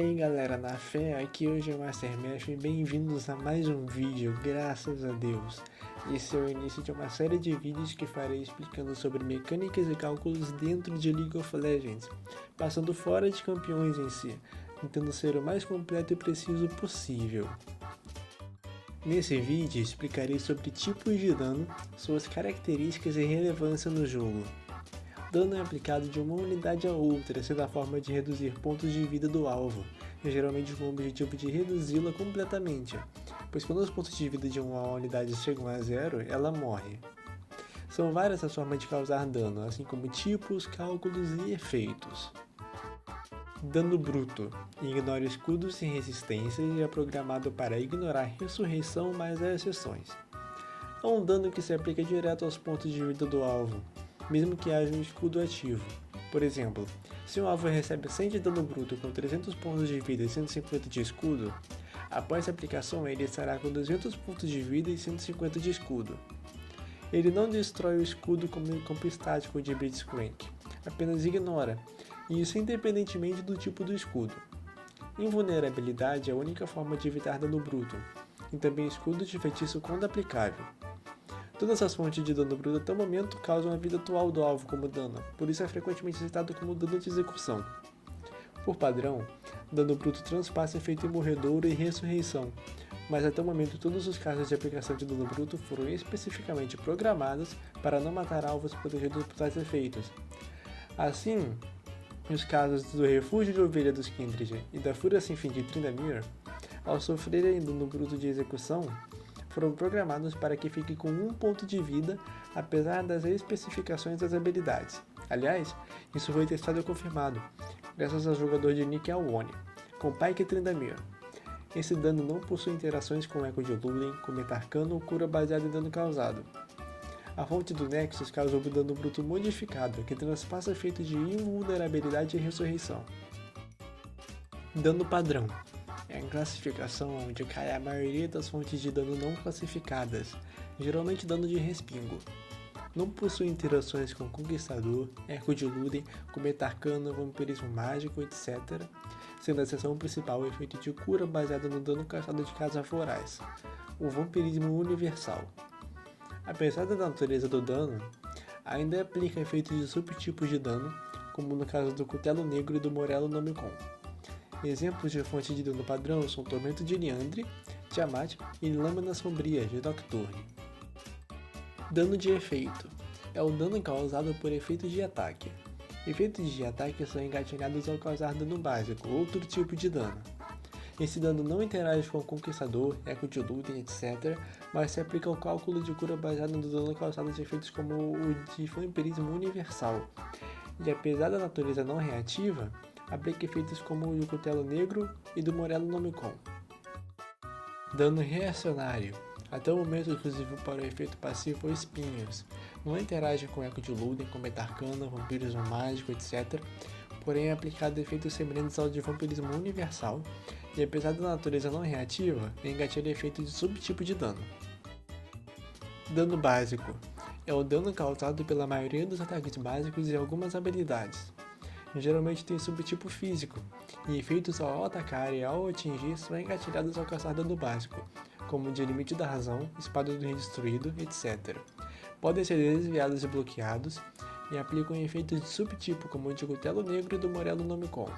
aí galera, na fé, aqui hoje é o Master Mesh e bem-vindos a mais um vídeo, graças a Deus. Esse é o início de uma série de vídeos que farei explicando sobre mecânicas e cálculos dentro de League of Legends, passando fora de campeões em si, tentando ser o mais completo e preciso possível. Nesse vídeo explicarei sobre tipos de dano, suas características e relevância no jogo. Dano é aplicado de uma unidade a outra, sendo a forma de reduzir pontos de vida do alvo, e geralmente com o objetivo de reduzi-la completamente, pois quando os pontos de vida de uma unidade chegam a zero, ela morre. São várias as formas de causar dano, assim como tipos, cálculos e efeitos. Dano bruto. Ignora escudos e resistências e é programado para ignorar ressurreição, mas há exceções. É um dano que se aplica direto aos pontos de vida do alvo, mesmo que haja um escudo ativo. Por exemplo, se um alvo recebe 100 de dano bruto com 300 pontos de vida e 150 de escudo, após a aplicação ele estará com 200 pontos de vida e 150 de escudo. Ele não destrói o escudo como em campo estático de Blitzcrank, apenas ignora, e isso independentemente do tipo do escudo. Invulnerabilidade é a única forma de evitar dano bruto, e também escudo de feitiço quando aplicável. Todas as fontes de dano bruto até o momento causam a vida atual do alvo como dano, por isso é frequentemente citado como dano de execução. Por padrão, dano bruto transpassa efeito imorredouro e ressurreição, mas até o momento todos os casos de aplicação de dano bruto foram especificamente programados para não matar alvos protegidos por tais efeitos. Assim, os casos do Refúgio de Ovelha dos Kindred e da Fúria Sem Fim de Tryndamere, ao sofrerem dano bruto de execução, foram programados para que fique com 1 ponto de vida, apesar das especificações das habilidades. Aliás, isso foi testado e confirmado, graças ao jogador de nick Alone, com Pyke Tryndamere. Esse dano não possui interações com Eco de Lúthien, Cometa Arcano ou cura baseada em dano causado. A fonte do Nexus causa o dano bruto modificado, que transpassa efeitos de invulnerabilidade e ressurreição. Dano padrão. É a classificação onde cai a maioria das fontes de dano não classificadas, geralmente dano de respingo. Não possui interações com Conquistador, Eco de Lúthien, Cometa Arcano, Vampirismo Mágico, etc., sendo a seção principal o efeito de cura baseado no dano causado de casas voraz, o Vampirismo Universal. Apesar da natureza do dano, ainda aplica efeitos de subtipos de dano, como no caso do Cutelo Negro e do Morello Nomicon. Exemplos de fonte de dano padrão são Tormento de Liandry, Tiamat e Lâmina Sombria de Nocturne. Dano de efeito. É o dano causado por efeitos de ataque. Efeitos de ataque são engatilhados ao causar dano básico, outro tipo de dano. Esse dano não interage com o Conquistador, Eco de Lúthien, etc., mas se aplica ao cálculo de cura baseado no dano causado de efeitos como o de Vampirismo Universal. E apesar da natureza não reativa, aplica efeitos como o do Cutelo Negro e do Morello Nomicon. Dano reacionário. Até o momento exclusivo para o efeito passivo ou espinhos. Não interage com Eco de Lúthien, Cometa Arcano, Vampirismo Mágico, etc., porém é aplicado efeitos semelhantes ao de Vampirismo Universal, e apesar da natureza não reativa, engatilha efeitos de subtipo de dano. Dano básico. É o dano causado pela maioria dos ataques básicos e algumas habilidades. Geralmente tem subtipo físico, e efeitos ao atacar e ao atingir são engatilhados ao causar dano básico, como de Limite da Razão, Espada do Rei Destruído, etc. Podem ser desviados e bloqueados, e aplicam efeitos de subtipo como o de Cutelo Negro e do Morello Nomicon.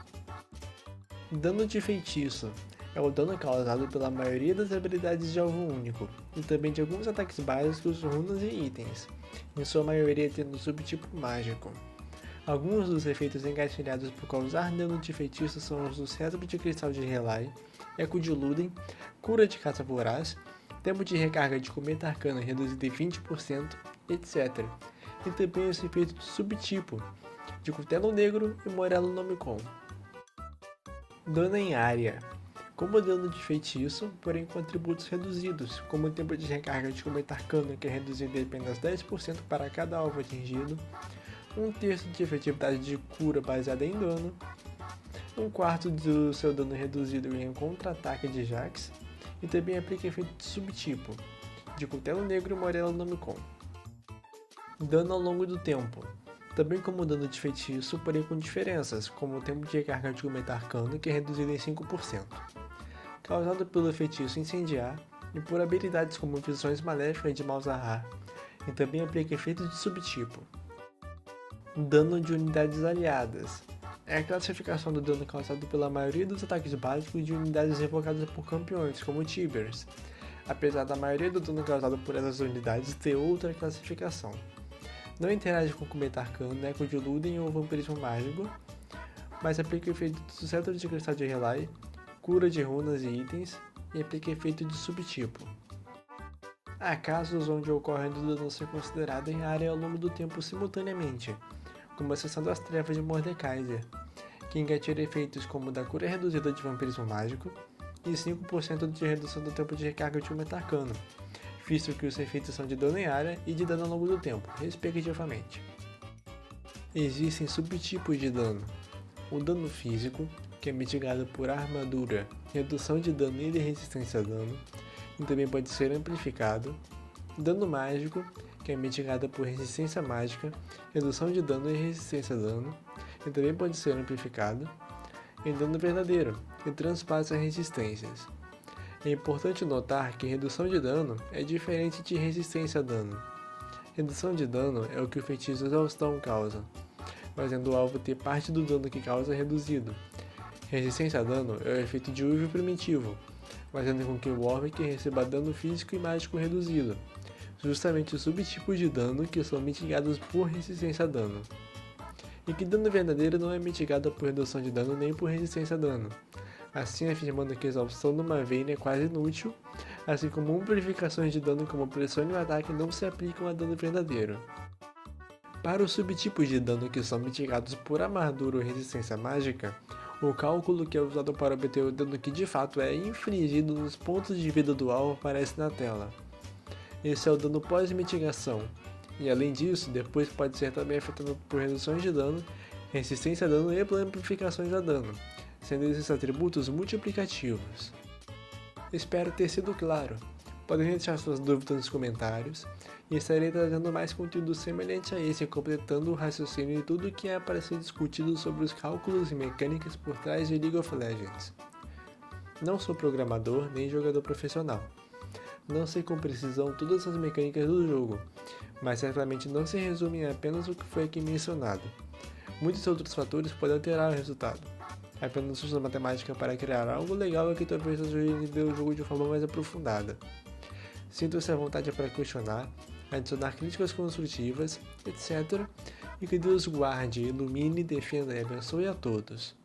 Dano de feitiço. É o dano causado pela maioria das habilidades de alvo único, e também de alguns ataques básicos, runas e itens, em sua maioria tendo subtipo mágico. Alguns dos efeitos engatilhados por causar dano de feitiço são os do Cetro de Cristal de Relay, Eco de Lúthien, Cura de Caça Voraz, Tempo de recarga de Cometa Arcano reduzido em 20%, etc. E também os efeitos de subtipo, de Cutelo Negro e Morello Nomicon. Dano em área. Como dano de feitiço, porém com atributos reduzidos, como o tempo de recarga de Cometa Arcano, que é reduzido em apenas 10% para cada alvo atingido, 1/3 de efetividade de cura baseada em dano, 1/4 do seu dano reduzido em um contra-ataque de Jax, e também aplica efeito de subtipo, de Cutelo Negro e Morello Nomicon. Dano ao longo do tempo. também como dano de feitiço, porém com diferenças, como o tempo de recarga de cometa arcano, que é reduzido em 5%, causado pelo feitiço incendiar e por habilidades como visões maléficas de Malzahar, e também aplica efeitos de subtipo. Dano de unidades aliadas é a classificação do dano causado pela maioria dos ataques básicos de unidades evocadas por campeões, como Tibers, apesar da maioria do dano causado por essas unidades ter outra classificação. Não interage com cometa arcano, eco de Lúden ou vampirismo mágico, mas aplica o efeito do cetro de cristal de Relay, cura de runas e itens, e aplica efeito de subtipo. Há casos onde ocorre o dano ser considerado em área ao longo do tempo simultaneamente, como a Seção das Trevas de Mordekaiser, que engatilha efeitos como o da cura reduzida de vampirismo mágico e 5% de redução do tempo de recarga de cometa arcano, visto que os efeitos são de dano em área e de dano ao longo do tempo, respectivamente. Existem subtipos de dano. O dano físico, que é mitigado por armadura, redução de dano e de resistência a dano, e também pode ser amplificado. Dano mágico, que é mitigado por resistência mágica, redução de dano e resistência a dano, e também pode ser amplificado. E dano verdadeiro, que transpassa resistências. É importante notar que redução de dano é diferente de resistência a dano. Redução de dano é o que o feitiço exaustão causa, fazendo o alvo ter parte do dano que causa reduzido. Resistência a dano é o efeito de uso primitivo, fazendo com que o Warwick receba dano físico e mágico reduzido, justamente os subtipos de dano que são mitigados por resistência a dano. E que dano verdadeiro não é mitigado por redução de dano nem por resistência a dano, assim afirmando que a exaustão numa veina é quase inútil, assim como amplificações de dano como pressão e ataque não se aplicam a dano verdadeiro. Para os subtipos de dano que são mitigados por armadura ou resistência mágica, o cálculo que é usado para obter o dano que de fato é infligido nos pontos de vida do alvo aparece na tela. Esse é o dano pós-mitigação, e além disso, depois pode ser também afetado por reduções de dano, resistência a dano e amplificações a dano, sendo esses atributos multiplicativos. Espero ter sido claro. Podem deixar suas dúvidas nos comentários, e estarei trazendo mais conteúdo semelhante a esse, completando o raciocínio e tudo o que é para ser discutido sobre os cálculos e mecânicas por trás de League of Legends. Não sou programador nem jogador profissional. Não sei com precisão todas as mecânicas do jogo, mas certamente não se resume a apenas o que foi aqui mencionado. Muitos outros fatores podem alterar o resultado. Apenas uso a matemática para criar algo legal que talvez ajude a entender o jogo de forma mais aprofundada. Sinta-se à vontade para questionar, adicionar críticas construtivas, etc. E que Deus guarde, ilumine, defenda e abençoe a todos.